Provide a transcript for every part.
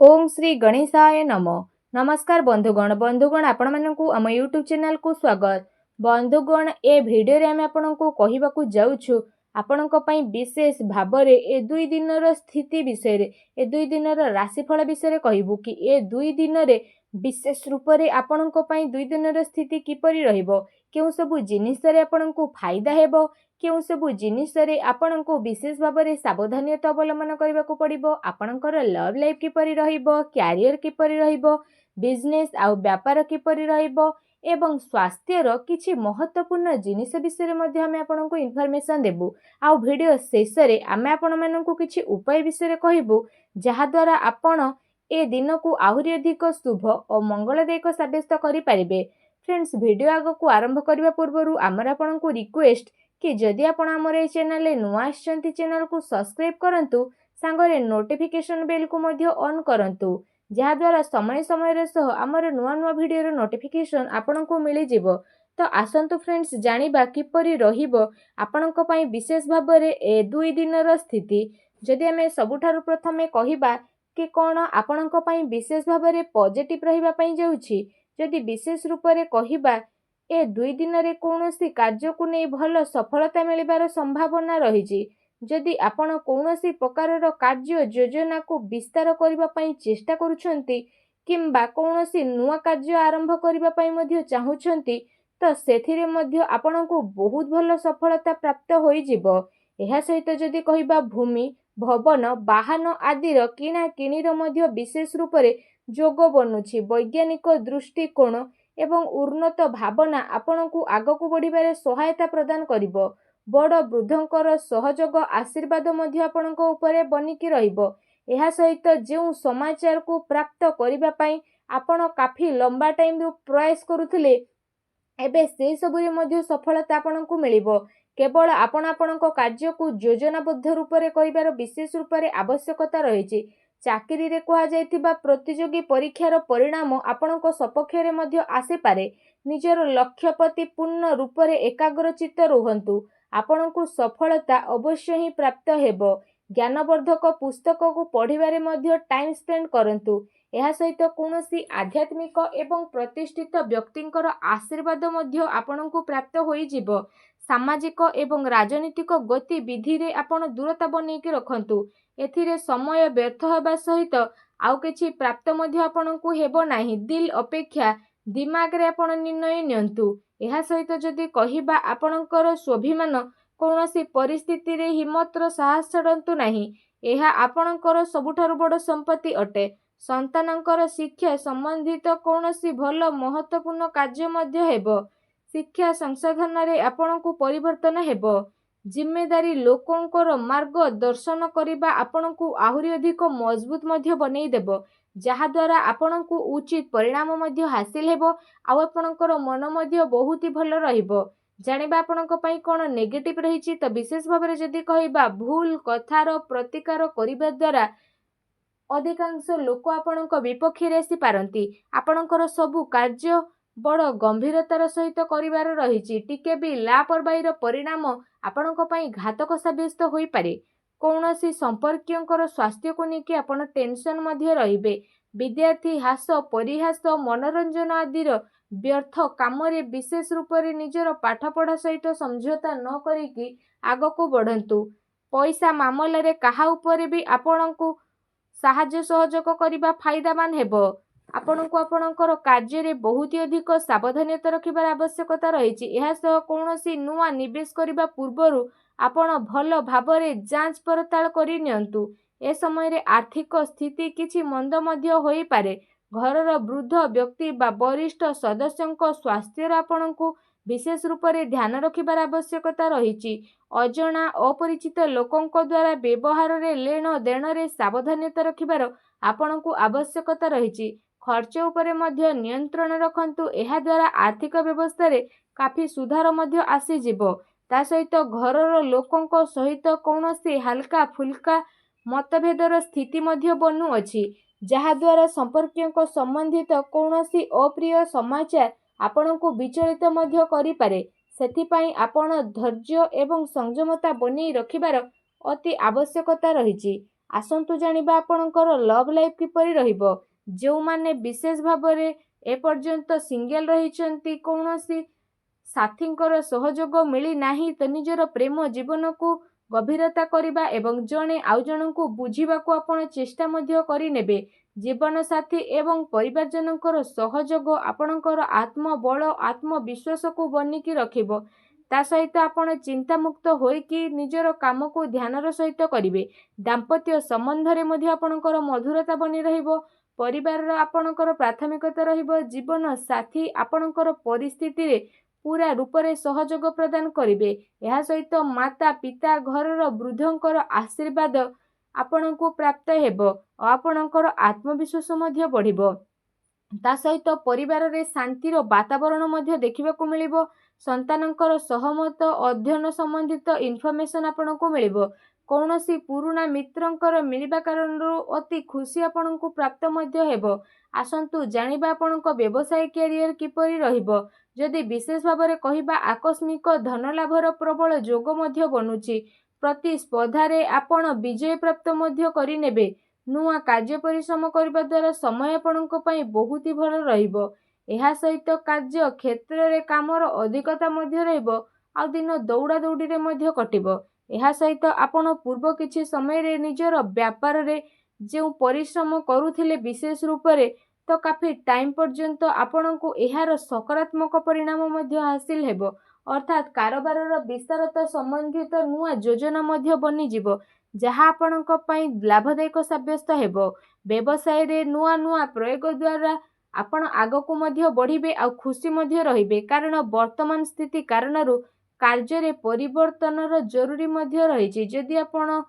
ओम श्री गणेशाय नमः। नमस्कार बंधुगण आपण मानकु आम यूट्यूब चैनल को स्वागत। बंधुगण ए भिडियो रे आम आपनकु कहिबाकु जाउछु आपनक पई विशेष भाबरे ए 2 दिनर स्थिति विषय रे ए 2 दिनर राशिफल विषय रे कहिबु कि ए 2 दिन रे विशेष रूप रे आपनक पई 2 दिनर स्थिति किपरि रहिबो, केउ सब जिनिस रे आपनकु फायदा हेबो, केउ सब जिनिस रे आपनकु विशेष भाबरे सावधानीता अवलंबन करबाकू पड़िबो, आपनकर लव लाइफ किपरि रहिबो, कैरियर किपरि रहिबो, बिजनेस आउ व्यापार किपरि रहिबो एवं स्वास्थ्यर किछि महत्वपूर्ण जिनिस विषय मध्ये आमे आपनकु इन्फॉर्मेशन देबु। आउ वीडियो शेष रे आमे आपण मानकु किछि उपाय विषय कहबु जहा द्वारा आपण ए दिन को आहुरी अधिक शुभ और मंगलदायक साब्यस्त करि पारिबे। फ्रेंड्स, वीडियो आग को आरंभ करबा पूर्वरु आमर आपनकु रिक्वेस्ट कि जदि आपण हमर ए चैनल रे नुआ आछंती चैनल को सब्सक्राइब करंतु, सांगरे नोटिफिकेशन बेल को मध्ये ऑन करंतु, जहा द्वारा समय समय रे सह हमर नुआ नुआ वीडियो रो नोटिफिकेशन आपनकु मिलि जिवो। तो आसंतु फ्रेंड्स, जानिबा किपरि रहिबो आपनक पई विशेष भाबरे ए 2 दिनर स्थिति। जदि हमें सबुठारु प्रथमे कहिबा कि कोन आपनक पई विशेष भाबरे पॉजिटिव रहिबा पई जाउछि, जदि विशेष रूप रे कहिबा ए 2 दिन रे कोनोसी कार्य को नै भल सफलता मिलिबार संभावना रहिछि। जदि आपण कोनोसी प्रकारर कार्य योजना को विस्तार करिबा पई चेष्टा करूछंती किंबा कोनोसी नुआ कार्य आरंभ करिबा पई मध्ये चाहुछंती, तो सेथिरे मध्ये आपणको बहुत भल सफलता प्राप्त होई जिवो। एहा सहित जदि कहिबा भूमि भवन वाहन आदिर किना किणीर मध्ये विशेष रूप रे जोग बनुछि। वैज्ञानिक दृष्टिकोण एवं उन्नत भावना आपणकु आगकु बढ़िबारे सहायता प्रदान करिवो। बड़ वृद्धंकर सहयोग आशीर्वाद मध्ये आपणक उपरे बनिकी रहिबो। एहा सहित जेउ समाचार को प्राप्त करिबा पई आपण काफी लंबा टाइम रु प्रयास करुथिले, एबे से सबुरे मध्ये सफलता आपणकु मिलिबो। केवल आपण आपणक कार्य को योजनाबद्ध रूप रे करिबार विशेष रूप रे आवश्यकता रहिछि। चाकरी रे कहा जायतिबा प्रतियोगी परीक्षार परिणाम आपणक सपक्ष रे मध्ये आसी पारे। निजर लक्ष्य प्रति पूर्ण रूप रे एकाग्रचित्त रुहंतु, आपणकु सफलता अवश्य ही प्राप्त हेबो। ज्ञानवर्धक पुस्तक को पढ़िबारे मध्ये टाइम स्पेंड करंतु। एहा सहित कोनोसी आध्यात्मिक एवं प्रतिष्ठित व्यक्तिंकर आशीर्वाद मध्ये आपणकु प्राप्त होई जिवो। सामाजिक एवं राजनीतिक गतिविधि रे आपण दूरता बनेकी रखंतु। एथिरे समय व्यर्थ होबा सहित आउ किछि प्राप्त मध्ये आपणकु हेबो नाही। दिल अपेक्षा दिमाग रे आपण निर्णय नियंतु। एहा सहित जदि कहिबा आपणकर स्वाभिमान कोनोसी परिस्थिति रे हिम्मतर साहस छडंतु नाही। एहा आपणकर सबुठारु बड़ संपत्ति अटे। संतानकर शिक्षा संबंधित कोनोसी भल महत्वपूर्ण कार्य मध्ये हेबो। शिक्षा संसाधन रे आपणकु परिवर्तन हेबो। जिम्मेदारी लोकंकर मार्ग दर्शन करिबा आपणकु आहुरी अधिक मजबूत मध्ये बनै देबो, जहा द्वारा आपणकु उचित परिणाम मध्ये हासिल हेबो। आ आपणकर मन मध्ये बहुत ही भल रहिबो। जानिबा आपणक पई कोन नेगेटिव रहिछि, त विशेष भाबरे जदि कहिबा भूल कथार प्रतिकार करिबा द्वारा अधिकांश लोक आपणक विपक्ष रे आसी पारंती। आपणकर सबु कार्य बड़ गंभीरतार सहित करिवार रहिछि। टिके भी लापरवाहीर परिणाम आपणक पई घातक साब्यस्त होई पारे। कौनसी संपर्कियंकर स्वास्थ्य को नेकी आपण टेंशन मध्ये रहिबे। विद्यार्थी हास परिहास मनोरंजन आदिर व्यर्थ काम रे विशेष रूप रे निजर पाठपढ़ा सहित समझौता न करिकी आगको बढ़ंतु। पैसा मामला रे काहा उपरे भी आपणकु साहाय्य सहयोग करिबा फायदामान हेबो। आपणकु आपणकर कार्य रे बहुत अधिक सावधानता रखिबार आवश्यकता रहिछि। एहा सह कोनोसी नुआ निवेश करिबा पूर्वरु आपण भल भाबरे जांच पड़ताल करि नियंतु। ए समय रे आर्थिक स्थिति किछि मंद मध्ये होई पारे। घरर वृद्ध व्यक्ति बा वरिष्ठ सदस्यंक स्वास्थ्य आपणकु विशेष रूप रे ध्यान रखिबार आवश्यकता रहिछि। अजणा अपरिचित लोकंक द्वारा व्यवहार रे लेन देन रे सावधानता रखिबार आपणकु आवश्यकता रहिछि। खर्च उपरे मध्ये नियंत्रण रखंतु। एहा द्वारा आर्थिक व्यवस्था रे काफी सुधार मध्ये आसी जिवो। ता सहित घरर लोकंक सहित कोनोसी हल्का फुल्का मतभेदर स्थिति मध्ये बनु अछि, जहा द्वारा संपर्कियंक संबंधित कोनोसी अप्रिय समाचार आपणकु विचलित मध्ये करि पारे। सेथिपाई आपण धैर्य एवं संयमता बनै रखिबार अति आवश्यकता रहिछि। आसंतु जानिबा आपणकर लव लाइफ किपरि रहिबो। जोमाने विशेष भाबरे एपर्यंत सिंगल रहिचंती कौनसी साथींकर सहयोग मिली नाही तो निजर प्रेम जीवन को गभीरता करिबा एवं जणे आउ जणको बुझिबाको आपण चेष्टा मध्य करिनेबे। जीवन साथी एवं परिवारजनकर सहयोग आपणकर आत्मबल आत्मविश्वास को बनिकी रखिबो। ता सहित आपण चिंतामुक्त होइकी निजर काम को ध्यानर सहित करिवे। दाम्पत्य संबंधरे मध्य आपणकर मधुरता बनी रहिबो। परिवार आपणकर प्राथमिकता रहिबो। जीवन साथी आपणकर परिस्थिति रे पूरा रूपरे सहयोग प्रदान करिवे। यह सहित माता पिता घरर वृद्धंकर आशीर्वाद आपणको प्राप्त हेबो और आपणकर आत्मविश्वास मध्य बढ़िबो। ता सहित परिवार रे शांतिर वातावरण मध्य देखिबाकू मिलिबो। संतानंकर सहमत अध्ययन संबंधित इनफॉरमेशन आपणको मिलिबो। कौनसी पुराना मित्रंकर मिलिबा कारणरू अति खुशी आपणको प्राप्त मध्य हेबो। आसंतु जानिबा आपणको व्यवसाय कैरियर किपरि रहिबो। जदि विशेष भाବରେ କହିବା आकस्मिक धन लाभर प्रबल जोग मध्य बनुची। प्रतिस्पर्धारे आपण विजय प्राप्त मध्य करिनेबे। नुआ कार्य परिश्रम करबा द्वारा समय आपणको पई बहुत ही भल रहिबो। एहा सहित कार्य क्षेत्र रे कामर अधिकता मध्य रहिबो। आ दिन दौड़ा दौड़ी रे मध्य कटिबो। एहा सहित आपण पूर्व किछि समय रे निजर व्यापार रे जे परिश्रम करूथिले विशेष रूप रे तो काफी टाइम पर्यंत आपणको एहार सकारात्मक परिणाम मध्य हासिल हेबो। अर्थात कारोबारर विस्तारता संबंधित नुआ योजना मध्य बनी जिवो जहाँ आपणको पई लाभदायक साब्यस्त हेबो। व्यवसाय रे नुआ नुआ प्रयोग द्वारा आपण आगको मध्य बढ़िबे आ खुशी मध्य रहिबे। कारण वर्तमान स्थिति कारणरू कार्य रे परिवर्तनर जरूरी मध्य रहिछि। जदि आपण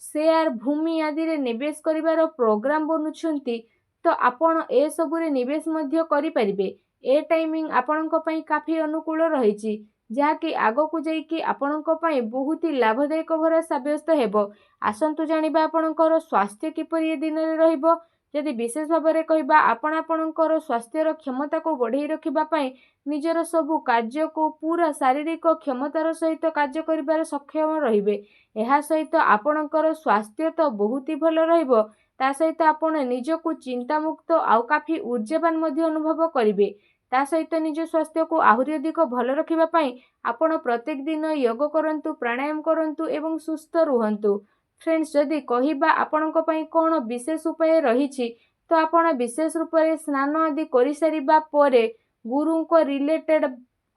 शेयर भूमि आदि रे निवेश करिवार प्रोग्राम बनुछंती तो आपण ए सबुरे निवेश मध्य करि परिबे। ए टाइमिंग आपणको पई काफी अनुकूल रहिछि जहाँकि आगको जाइकी आपणको पई बहुत ही लाभदायक भरा साब्यस्त हेबो। आसंतु जानिबा आपणकर स्वास्थ्य किपरि ए दिन रे रहिबो। यदि विशेष भाବରେ କହିବା आपण आपणकर स्वास्थ्यर क्षमता को बढ़ाई रखिबा पई निजर सबु कार्य को पूरा शारीरिक क्षमतार सहित कार्य करिबार सक्षम रहिबे। एहा सहित आपणकर स्वास्थ्य तो बहुत ही भल रहिबो। ता सहित आपण निजको चिंतामुक्त आउ काफी ऊर्जावान मध्य अनुभव करिवे। ता सहित निज स्वास्थ्य को आहुरी अधिक भल रखिबा पई आपण प्रत्येक दिन योग करंतु प्राणायाम करंतु एवं सुस्थ रुहंतु। फ्रेंड्स जदि कहिबा आपणको पई कोन विशेष उपाय रहिछि तो आपण विशेष रूप रे स्नान आदि करि सारिबा परे गुरु को रिलेटेड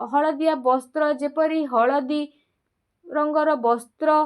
हळदिया वस्त्र जेपरि हळदी रंगर वस्त्र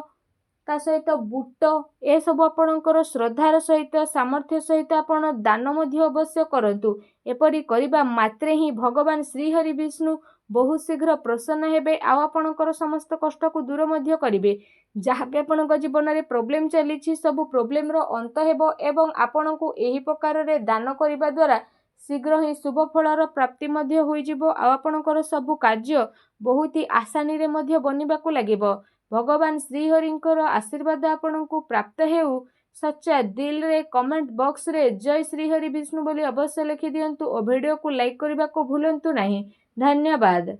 ता सहित बूट ए सब आपणकर श्रद्धार सहित सामर्थ्य सहित आपण दान मध्य अवश्य करंतु। एपरि करिबा मात्रे ही भगवान श्री हरि विष्णु बहुत शीघ्र प्रसन्न हेबे आ आपणकर समस्त कष्ट को दूर मध्य करिवे। जहाँ भी आपणक जीवन में प्रोब्लेम चली सब प्रोब्लेम रो अंत हेबो एवं आपणको एही प्रकार रे दान करिबा द्वारा शीघ्र ही शुभ फलर प्राप्ति मध्य होई जिवो आ आपणकर सब कार्य बहुत ही आसानी रे मध्य बनिबाकू लागिबो। भगवान श्रीहरिंकर आशीर्वाद आपणको प्राप्त हेउ। सच्चा दिल रे कमेंट बॉक्स रे जय श्रीहरि विष्णु बोली अवश्य लिखि दियंतु और वीडियो को लाइक करबा को भूलंतु नहीं। धन्यवाद।